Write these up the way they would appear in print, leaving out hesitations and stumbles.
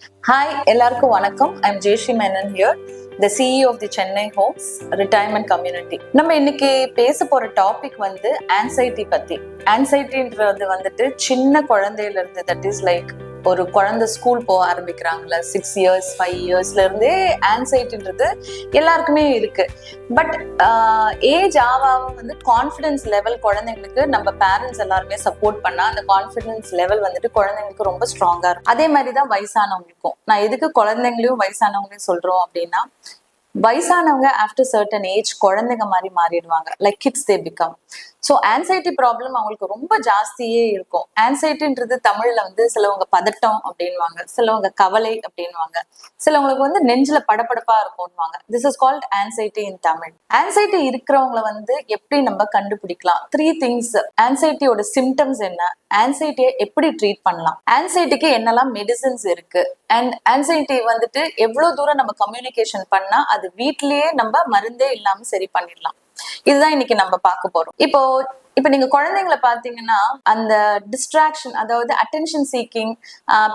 Hi, எல்லாருக்கும் வணக்கம். I'm Jayashree Menon here, the CEO of the Chennai Homes Retirement Community. நம்ம இன்னைக்கு பேச போற டாபிக் வந்து ஆன்சைட்டி பத்தி. ஆன்சைட்டின்றது வந்துட்டு சின்ன குழந்தையில இருந்து, தட் இஸ் லைக் ஒரு குழந்தை ஸ்கூல் போக ஆரம்பிக்கிறாங்கல்ல 6 இயர்ஸ் 5 இயர்ஸ்ல இருந்தே ஆன்சைட்டின்றது எல்லாருக்குமே இருக்கு. பட் ஏஜ் ஆக வந்து கான்ஃபிடன்ஸ் லெவல் குழந்தைங்களுக்கு நம்ம பேரண்ட்ஸ் எல்லாருமே சப்போர்ட் பண்ணா அந்த கான்ஃபிடன்ஸ் லெவல் வந்துட்டு குழந்தைங்களுக்கு ரொம்ப ஸ்ட்ராங்கா இருக்கும். அதே மாதிரிதான் வயசானவங்களுக்கும். நான் எதுக்கு குழந்தைங்களையும் வயசானவங்களையும் சொல்றோம் அப்படின்னா, வயசானவங்க ஆஃப்டர் சர்டன் ஏஜ் குழந்தைங்க மாதிரி மாறிடுவாங்க, like kids they become. So anxiety problem அவங்களுக்கு ரொம்ப ஜாஸ்தியே இருக்கும். ஆன்சைட்டின்றது தமிழ்ல வந்து சிலவங்க பதட்டம் அப்படின்வாங்க, சிலவங்க கவலை அப்படின்வாங்க, சிலவங்களுக்கு வந்து நெஞ்சில படபடப்பா இருக்கும்வாங்க. This is called anxiety in Tamil. Anxiety இருக்கிறவங்களை வந்து எப்படி நம்ம கண்டுபிடிக்கலாம்? 3 திங்ஸ். ஆன்சைட்டியோட சிம்டம்ஸ் என்ன, ஆன்சைட்டியை எப்படி ட்ரீட் பண்ணலாம், ஆன்சைட்டிக்கு என்னெல்லாம் மெடிசின்ஸ் இருக்கு, அண்ட் ஆன்சைட்டி வந்துட்டு எவ்வளவு தூரம் நம்ம கம்யூனிகேஷன் பண்ணா அது வீட்லயே நம்ம மருந்தே இல்லாம சரி பண்ணிடலாம். இதுதான் இன்னைக்கு நம்ம பார்க்க போறோம். இப்போ நீங்க குழந்தைங்களை பாத்தீங்கன்னா, அந்த டிஸ்ட்ராக்ஷன், அதாவது அட்டென்ஷன் சீக்கிங்,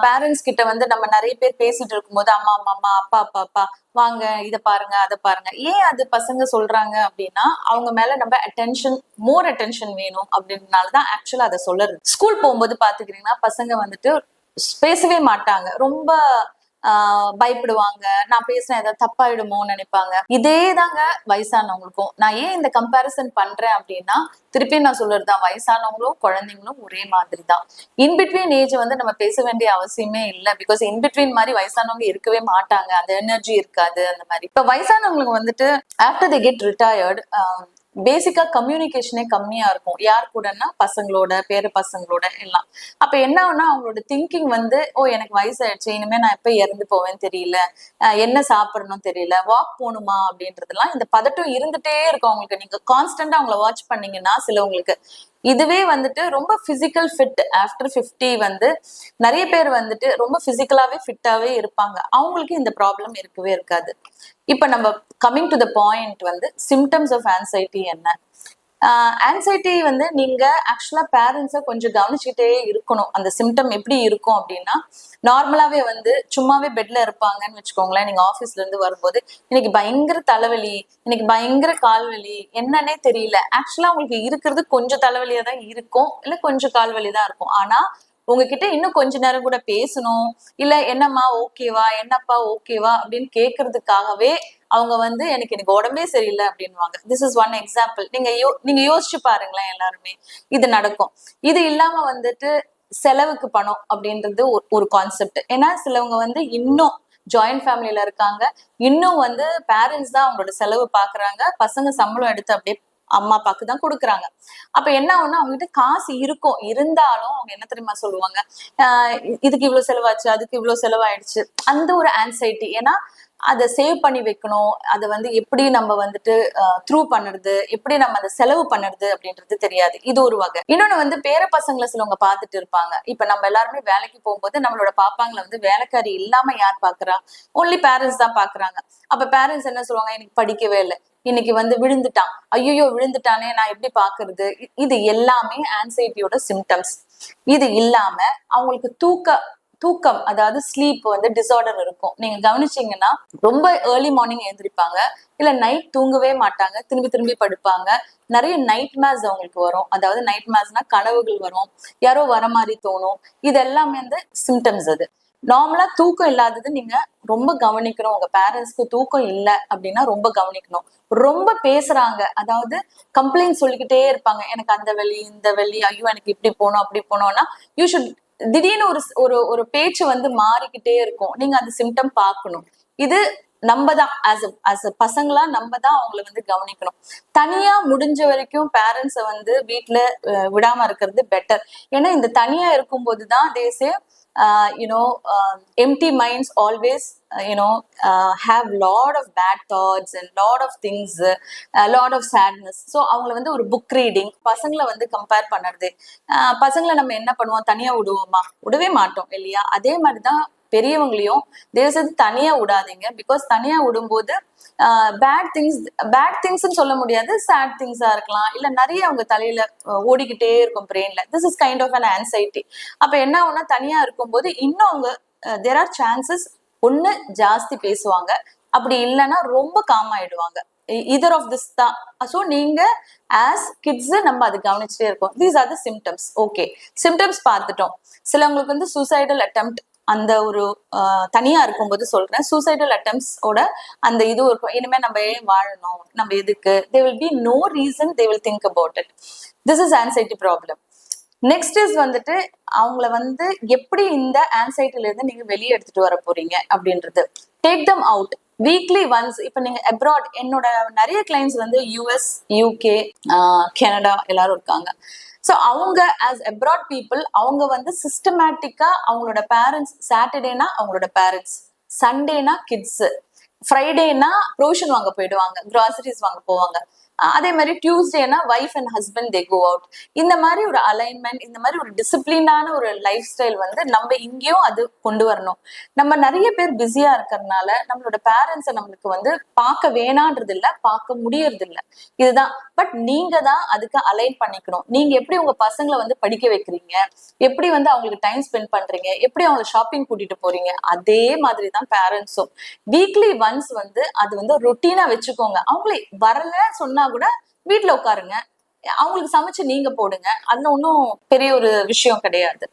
பேரண்ட்ஸ் கிட்ட வந்து நம்ம நிறைய பேர் பேசிட்டு இருக்கும்போது அம்மா அம்மா அம்மா அப்பா அப்பா அப்பா வாங்க இதை பாருங்க அதை பாருங்க, ஏன் அது பசங்க சொல்றாங்க அப்படின்னா அவங்க மேல நம்ம மோர் அட்டென்ஷன் வேணும் அப்படின்றதுனாலதான் ஆக்சுவலா அதை சொல்லுறது. ஸ்கூல் போகும்போது பாத்துக்கிறீங்கன்னா பசங்க வந்துட்டு பேசவே மாட்டாங்க, ரொம்ப பயப்படுவாங்க, நான் பேசுறேன் ஏதாவது தப்பாயிடுமோன்னு நினைப்பாங்க. இதே தாங்க வயசானவங்களுக்கும். நான் ஏன் இந்த கம்பேரிசன் பண்றேன் அப்படின்னா, திருப்பி நான் சொல்றதுதான், வயசானவங்களும் குழந்தைங்களும் ஒரே மாதிரி தான். இன்பிட்வீன் ஏஜ் வந்து நம்ம பேச வேண்டிய அவசியமே இல்லை. பிகாஸ் இன்பிட்வீன் மாதிரி வயசானவங்க இருக்கவே மாட்டாங்க, அந்த எனர்ஜி இருக்காது அந்த மாதிரி. இப்ப வயசானவங்களுக்கு வந்துட்டு ஆஃப்டர் தி கெட் ரிட்டையர்ட் பேசிக்கா கம்யூனிகேஷனே கம்மியா இருக்கும். யார் கூடன்னா பசங்களோட, பேர பசங்களோட எல்லாம். அப்ப என்ன ஆகுனா அவங்களோட திங்கிங் வந்து, எனக்கு வயசாயிடுச்சு, இனிமே நான் எப்ப இறந்து போவேன்னு தெரியல, என்ன சாப்பிடணும் தெரியல, வாக் போகணுமா அப்படின்றதுலாம் இந்த பதட்டம் இருந்துட்டே இருக்கும் அவங்களுக்கு. நீங்க கான்ஸ்டன்டா அவங்கள வாட்ச் பண்ணீங்கன்னா சிலவங்களுக்கு இதுவே வந்துட்டு ரொம்ப பிசிக்கல் ஃபிட் ஆஃப்டர் 50 வந்து நிறைய பேர் வந்துட்டு ரொம்ப பிசிக்கலாவே ஃபிட்டாவே இருப்பாங்க. அவங்களுக்கு இந்த ப்ராப்ளம் இருக்கவே இருக்காது. இப்ப நம்ம கம்மிங் டு த பாயிண்ட் வந்து சிம்டம்ஸ் ஆஃப் ஆன்சைட்டி என்ன. ஆன்சைட்டி வந்து நீங்க ஆக்சுவலா பேரண்ட்ஸை கொஞ்சம் கவனிச்சுட்டே இருக்கணும். அந்த சிம்டம் எப்படி இருக்கும் அப்படின்னா, நார்மலாவே வந்து சும்மாவே பெட்ல இருப்பாங்கன்னு வச்சுக்கோங்களேன். நீங்க ஆபீஸ்ல இருந்து வரும்போது இன்னைக்கு பயங்கர தலைவலி, இன்னைக்கு பயங்கர கால்வலி, என்னன்னே தெரியல. ஆக்சுவலா உங்களுக்கு இருக்கிறது கொஞ்சம் தலைவலியா தான் இருக்கும், இல்ல கொஞ்சம் கால்வலி தான் இருக்கும். ஆனா உங்ககிட்ட இன்னும் கொஞ்ச நேரம் கூட பேசணும், இல்ல என்னம்மா ஓகேவா, என்னப்பா ஓகேவா அப்படின்னு கேட்கறதுக்காகவே அவங்க வந்து எனக்கு உடம்பே சரியில்லை அப்படின்வாங்க. This is one example. நீங்க யோசிச்சு பாருங்களேன், எல்லாருமே இது நடக்கும். இது இல்லாம வந்துட்டு செலவுக்கு பணம் அப்படின்றது ஒரு கான்செப்ட். ஏன்னா சிலவங்க வந்து இன்னும் ஜாயிண்ட் ஃபேமிலியில இருக்காங்க, இன்னும் வந்து பேரண்ட்ஸ் தான் அவங்களோட செலவு பாக்குறாங்க, பசங்க சம்பளம் எடுத்து அப்படியே அம்மா அப்பாக்கு தான் கொடுக்குறாங்க. அப்ப என்ன ஆகும்னா அவங்ககிட்ட காசு இருக்கும், இருந்தாலும் அவங்க என்ன தெரியுமா சொல்லுவாங்க, இதுக்கு இவ்வளவு செலவாச்சு, அதுக்கு இவ்வளவு செலவாயிடுச்சு, அந்த ஒரு ஆன்சைட்டி. ஏன்னா அதை சேவ் பண்ணி வைக்கணும், அதை வந்து எப்படி நம்ம வந்துட்டு த்ரூ பண்ணுறது, எப்படி நம்ம அதை செலவு பண்ணுறது அப்படின்றது தெரியாது. இது ஒரு வகை. இன்னொன்னு வந்து பேர பசங்களை சிலவங்க பார்த்துட்டு இருப்பாங்க. இப்ப நம்ம எல்லாருமே வேலைக்கு போகும்போது நம்மளோட பாப்பாங்களை வந்து வேலைக்காரி இல்லாம யார் பாக்குறா, ஒன்லி பேரண்ட்ஸ் தான் பாக்குறாங்க. அப்ப பேரண்ட்ஸ் என்ன சொல்லுவாங்க, எனக்கு படிக்கவே இல்லை, இன்னைக்கு வந்து விழுந்துட்டான், ஐயோ விழுந்துட்டானே நான் எப்படி பாக்குறது. இது எல்லாமே ஆன்சைட்டியோட சிம்டம்ஸ். இது இல்லாம அவங்களுக்கு தூக்கம், அதாவது ஸ்லீப் வந்து டிசார்டர் இருக்கும். நீங்க கவனிச்சீங்கன்னா ரொம்ப ஏர்லி மார்னிங் எழுந்திருப்பாங்க, இல்ல நைட் தூங்கவே மாட்டாங்க, திரும்பி திரும்பி படுப்பாங்க. நிறைய நைட் மேஸ் அவங்களுக்கு வரும். அதாவது நைட் மேஸ்னா கனவுகள் வரும், யாரோ வர மாதிரி தோணும். இது எல்லாமே வந்து சிம்டம்ஸ். அது நார்மலா தூக்கம் இல்லாதது நீங்க ரொம்ப கவனிக்கணும். உங்க பேரண்ட்ஸ்க்கு தூக்கம் இல்லை அப்படின்னா ரொம்ப கவனிக்கணும். ரொம்ப பேசுறாங்க, அதாவது கம்ப்ளைண்ட் சொல்லிக்கிட்டே இருப்பாங்க, எனக்கு அந்த வலி இந்த வலி, ஐயோ எனக்கு இப்படி போனோம் அப்படி போனோம்னா யூ ஷுட் திடீர்னு ஒரு பேச்சு வந்து மாறிக்கிட்டே இருக்கும். நீங்க அந்த சிம்டம் பார்க்கணும். இது நம்ம தான் ஆஸ் அ பசங்களா நம்ம தான் அவங்கள வந்து கவனிக்கணும். தனியா முடிஞ்ச வரைக்கும் பேரண்ட்ஸை வந்து வீட்டுல விடாம இருக்கிறது பெட்டர். ஏன்னா இந்த தனியா இருக்கும்போது தான் தே சே empty minds always have lot of bad thoughts and lot of things, lot of sadness. So அவங்கள வந்து ஒரு புக் ரீடிங், பசங்களை வந்து கம்பேர் பண்ணுறது. பசங்களை நம்ம என்ன பண்ணுவோம், தனியா விடுவோமா, விடவே மாட்டோம் இல்லையா? அதே மாதிரிதான் பெரியவங்களையும் தயவுசெய்து தனியா விடாதீங்க. பிகாஸ் தனியா விடும்போது பேட் திங்ஸ்ன்னு சொல்ல முடியாது, சேட் திங்ஸா இருக்கலாம், இல்ல நிறைய அவங்க தலையில ஓடிக்கிட்டே இருக்கும் பிரெயின்ல. This is kind of an anxiety. அப்ப என்ன ஆகும்னா தனியா இருக்கும்போது இன்னும் அவங்க தேர் ஆர் சான்சஸ் ஒண்ணு ஜாஸ்தி பேசுவாங்க, அப்படி இல்லைன்னா ரொம்ப காம் ஆயிடுவாங்க. இதர் ஆஃப் திஸ் தான். ஸோ நீங்க ஆஸ் கிட்ஸ் நம்ம அது கவனிச்சுட்டே இருக்கோம். These are the symptoms. Okay, symptoms பார்த்துட்டோம். சிலவங்களுக்கு வந்து சூசைடல் அட்டெம்ப்ட், அந்த ஒரு தனியா இருக்கும்போது சொல்றேன், சூசைடல் அட்டெம்ப்ட்ஸோட அந்த இது இருக்கும். இனிமே நம்ம ஏன் வாழணும், நம்ம எதுக்கு, they will be no reason they will think about it. This is anxiety problem. Next is வந்துட்டு அவங்கள வந்து எப்படி இந்த ஆன்சைட்டில இருந்து நீங்க வெளியே எடுத்துட்டு வர போறீங்க அப்படின்றது. Take them out weekly once. இப்ப நீங்க அப்ராட், என்னோட நிறைய கிளைண்ட்ஸ் வந்து யூஎஸ், யூகே, கனடா எல்லாரும் இருக்காங்க. ஸோ அவங்க ஆஸ் அப்ராட் பீப்புள், அவங்க வந்து சிஸ்டமேட்டிக்கா அவங்களோட பேரண்ட்ஸ், சாட்டர்டேனா அவங்களோட பேரண்ட்ஸ், சண்டேனா கிட்ஸ், ஃப்ரைடேனா ப்ரொவிஷன் வாங்க போயிடுவாங்க, கிராசரிஸ் வாங்க போவாங்க. அதே மாதிரி டியூஸ்டேனா wife and husband they go out. இந்த மாதிரி ஒரு அலைன்மெண்ட், இந்த மாதிரி ஒரு டிசிப்ளினான ஒரு லைஃப் ஸ்டைல் வந்து நம்ம இங்கேயும் அது கொண்டு வரணும். நம்ம நிறைய பேர் பிஸியா இருக்கிறதுனால நம்மளோட பேரண்ட்ஸை நம்மளுக்கு வந்து பார்க்க வேணான்றது இல்லை, பார்க்க முடியறது இல்லை. இதுதான். பட் நீங்க தான் அதுக்கு அலைன் பண்ணிக்கணும். நீங்க எப்படி உங்க பசங்களை வந்து படிக்க வைக்கிறீங்க, எப்படி வந்து அவங்களுக்கு டைம் ஸ்பெண்ட் பண்றீங்க, எப்படி அவங்களை ஷாப்பிங் கூட்டிட்டு போறீங்க, அதே மாதிரி தான் பேரண்ட்ஸும். வீக்லி ஒன்ஸ் வந்து அது வந்து ரொட்டீனா வச்சுக்கோங்க. அவங்களே வரல சொன்னா கூட வீட்டுல உட்காருங்க, அவங்களுக்கு சமைச்சு நீங்க போடுங்க, அதுல ஒன்றும் பெரிய ஒரு விஷயம் கிடையாது.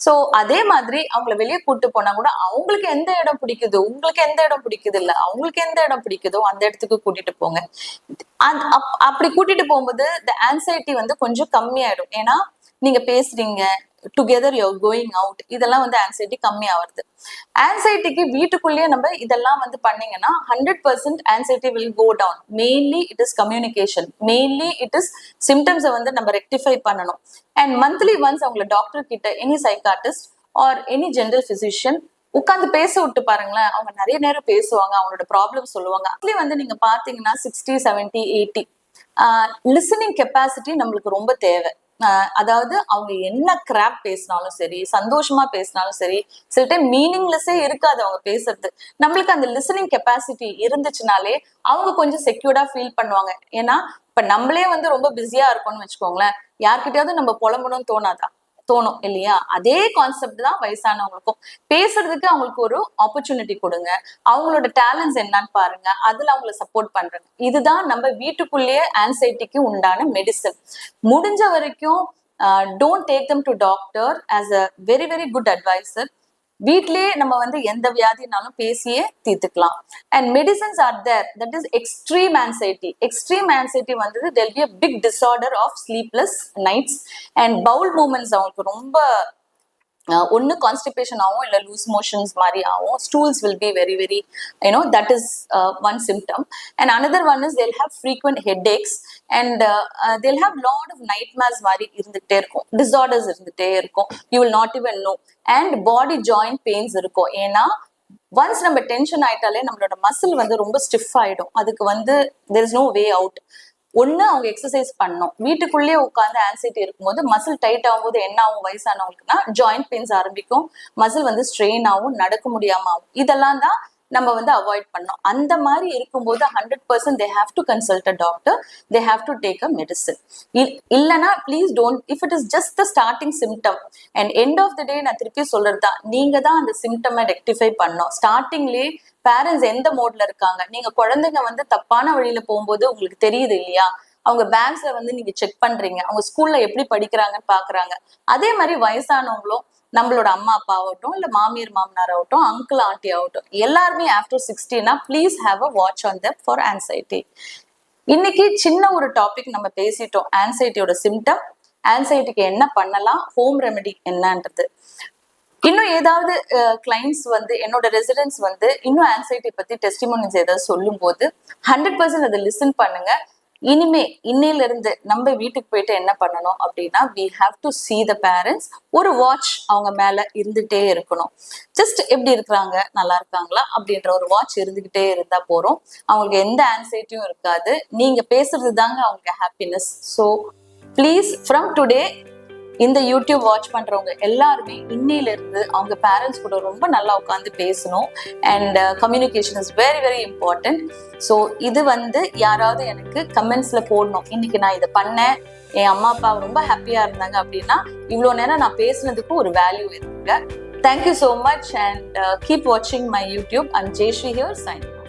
சோ அதே மாதிரி அவங்கள வெளியே கூட்டு போனா கூட அவங்களுக்கு எந்த இடம் பிடிக்குதோ, உங்களுக்கு எந்த இடம் பிடிக்குது இல்ல, அவங்களுக்கு எந்த இடம் பிடிக்குதோ அந்த இடத்துக்கு கூட்டிட்டு போங்க. அப்படி கூட்டிட்டு போகும்போது இந்த ஆன்சைட்டி வந்து கொஞ்சம் கம்மியாயிடும். ஏன்னா நீங்க பேசுறீங்க, டுகெதர் யூ கோயிங் அவுட், இதெல்லாம் வந்து ஆன்சைட்டி கம்மி ஆகுது. ஆன்சைட்டிக்கு வீட்டுக்குள்ளேயே நம்ம இதெல்லாம் வந்து பண்ணீங்கன்னா 100% anxiety will go down. Mainly it is communication, mainly it is சிம்டம்ஸை வந்து நம்ம ரெக்டிஃபை பண்ணணும். அண்ட் மந்த்லி ஒன்ஸ் அவங்கள டாக்டர் கிட்ட, any psychiatrist or any general physician உட்காந்து பேச விட்டு பாருங்களேன். அவங்க நிறைய நேரம் பேசுவாங்க, அவங்களோட ப்ராப்ளம் சொல்லுவாங்க. அதுலயே வந்து நீங்க பாத்தீங்கன்னா 60, 70, 80 லிசனிங் கெப்பாசிட்டி நம்மளுக்கு ரொம்ப தேவை. அதாவது அவங்க என்ன கிராப் பேசினாலும் சரி, சந்தோஷமா பேசினாலும் சரி, சில டைம் மீனிங்லெஸ்ஸே இருக்காது அவங்க பேசுறது. நம்மளுக்கு அந்த லிசனிங் கெப்பாசிட்டி இருந்துச்சுனாலே அவங்க கொஞ்சம் செக்யூர்டா ஃபீல் பண்ணுவாங்க. ஏன்னா இப்ப நம்மளே வந்து ரொம்ப பிஸியா இருக்கோம்னு வச்சுக்கோங்களேன், யார்கிட்டயாவது நம்ம புலம்பணும்னு தோணும் இல்லையா? அதே கான்செப்ட் தான் வயசானவங்களுக்கும். பேசுறதுக்கு அவங்களுக்கு ஒரு ஆப்பர்ச்சுனிட்டி கொடுங்க, அவங்களோட டேலண்ட்ஸ் என்னன்னு பாருங்க, அதுல அவங்களை சப்போர்ட் பண்றேங்க. இதுதான் நம்ம வீட்டுக்குள்ளேயே ஆன்சைட்டிக்கு உண்டான மெடிசன். முடிஞ்ச வரைக்கும் don't take them to doctor as a very very good advisor. வீட்லயே நம்ம வந்து எந்த வியாதினாலும் பேசியே தீர்த்துக்கலாம். And medicines are there. That is extreme anxiety. Extreme anxiety வந்து there'll be a big disorder of sleepless nights and bowel movements. அவங்களுக்கு ரொம்ப ஒன்னு கான்ஸ்டிபேஷன் ஆகும், இல்ல லூஸ் மோஷன்ஸ் மாதிரி ஆகும். Stools will be very very that is one symptom. And another one is they'll have frequent headaches and they'll have lot of nightmares மாதிரி இருந்துகிட்டே இருக்கும், டிசார்டர்ஸ் இருந்துகிட்டே இருக்கும், you will not even know. And body joint pains இருக்கும். ஏன்னா once நம்ம tension ஆயிட்டாலே நம்மளோட muscle வந்து ரொம்ப ஸ்டிஃப் ஆயிடும். அதுக்கு வந்து there is no way out. ஒண்ணு அவங்க எக்ஸசைஸ் பண்ணணும். வீட்டுக்குள்ளேயே உட்காந்து ஆன்சைட்டி இருக்கும்போது மசில் டைட் ஆகும்போது என்ன ஆகும் வயசானவங்களுக்குன்னா, ஜாயிண்ட் பெயின்ஸ் ஆரம்பிக்கும், மசில் வந்து ஸ்ட்ரெயின் ஆகும், நடக்க முடியாம ஆகும். இதெல்லாம் தான் நம்ம வந்து அவாய்ட் பண்ணோம். அந்த மாதிரி இருக்கும்போது 100% they have to consult a doctor, they have to take a medicine. இல்லனா please don't, if it is just the starting symptom and end of the day, நான் திருப்பி சொல்றதுதான், நீங்க தான் அந்த சிம்டமை ரெக்டிஃபை பண்ணணும். ஸ்டார்டிங்லேயே பேரண்ட்ஸ் எந்த மோட்ல இருக்காங்க, நீங்க குழந்தைங்க வந்து தப்பான வழியில போகும்போது உங்களுக்கு தெரியுது இல்லையா, அவங்க பேக்ஸ்ல வந்து நீங்க செக் பண்றீங்க, அவங்க ஸ்கூல்ல எப்படி படிக்கிறாங்கன்னு பாக்குறாங்க. அதே மாதிரி வயசானவங்களும் நம்மளோட அம்மா அப்பா ஆகட்டும், இல்ல மாமியார் மாமனார் ஆகட்டும், அங்கிள் ஆண்டி ஆகட்டும், எல்லாருமே after 60 please have a watch on that for anxiety. இன்னைக்கு சின்ன ஒரு டாபிக் நம்ம பேசிட்டோம், ஆன்சைட்டியோட சிம்டம், ஆன்சைட்டிக்கு என்ன பண்ணலாம், ஹோம் ரெமெடி என்னன்றது. இன்னும் ஏதாவது கிளைண்ட்ஸ் வந்து, என்னோட ரெசிடென்ட்ஸ் வந்து இன்னும் ஆன்சைட்டி பத்தி டெஸ்டிமோனிஸ் ஏதாவது சொல்லும் போது 100% அதை லிசன் பண்ணுங்க. இனிமே இன்னையில இருந்து நம்ம வீட்டுக்கு போயிட்டு என்ன பண்ணணும் அப்படின்னா, we have to see the parents. ஒரு வாட்ச் அவங்க மேல இருந்துகிட்டே இருக்கணும். ஜஸ்ட் எப்படி இருக்கிறாங்க, நல்லா இருக்காங்களா அப்படின்ற ஒரு வாட்ச் இருந்துகிட்டே இருந்தா போறோம். அவங்களுக்கு எந்த ஆன்சைட்டியும் இருக்காது. நீங்க பேசுறது தாங்க அவங்களுக்கு happiness. So please from today இந்த யூடியூப் வாட்ச் பண்றவங்க எல்லாருமே இன்னையில இருந்து அவங்க பேரண்ட்ஸ் கூட ரொம்ப நல்லா உட்காந்து பேசணும். And communication is very very important. So இது வந்து யாராவது எனக்கு கமெண்ட்ஸ்ல போடணும், இன்னைக்கு நான் இதை பண்ணேன், என் அம்மா அப்பா ரொம்ப ஹாப்பியா இருந்தாங்க அப்படின்னா, இவ்வளோ நேரம் நான் பேசுனதுக்கு ஒரு வேல்யூ இருக்குங்க. Thank you so much and keep watching my YouTube. I'm Jayashree here signing.